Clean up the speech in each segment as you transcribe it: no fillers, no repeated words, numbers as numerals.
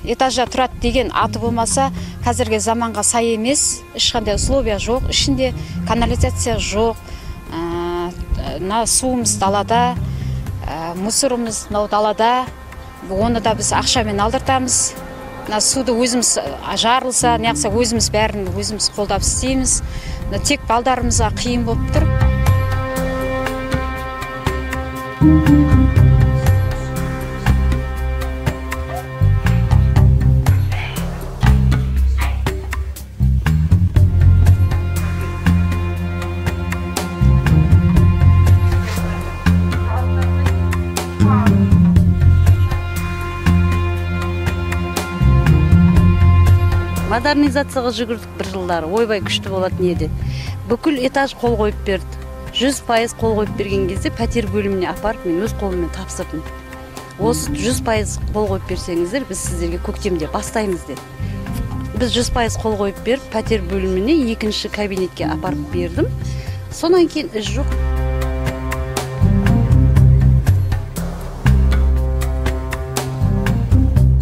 этажда тұрады деген аты болмаса, қазіргі заманға сай емес, ешқандай условия жоқ, ішінде канализация жоқ, суымыз далада, мусорымыз далада, оны да біз ақшамен алдыртамыз. Суды өзіміз жарылса, неғса өзіміз бәрін өзіміз қолдап істейміз. Тек балдарымызға қиын болып тұр. Модернизацияға жүгірдік бір жылдары, ойбай күшті болатын еді. Бүкіл этаж қол қойып берді. 100% қол қойып берген кезде пәтер бөліміне апарып, мен өз қолыммен тапсырдым. Осы 100% қол қойып берсеңіздер, біз сіздерге көктемде бастаймыз деді. Біз 100% қол қойып беріп, пәтер бөліміне екінші кабинетке апарып бердім. Сонан кейін іс жоқ.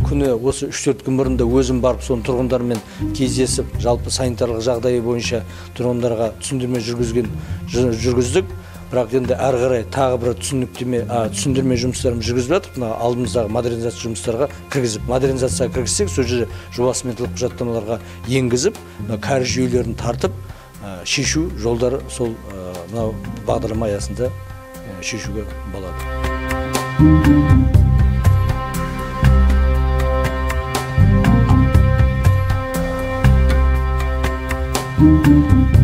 Күні осы 3-4 күн бұрында өзім барып, сон тұрғындармен кездесіп, жалпы санитарлық жағдайы бойынша тұрғындарға түсіндірме жүргіздік. Бірақ енді әрі қарай тағы бір түсіндірме жұмыстарын жүргізіп жатыр. Алдымыздағы модернизация жұмыстарға кіргізіп, модернизацияға кіргізсек, сол жерде жобасымен құжаттамаларға енгізіп, кәріз жүйелерін тартып, шешу жолдары сол бағдарлама аясында шешуге болады. Thank you.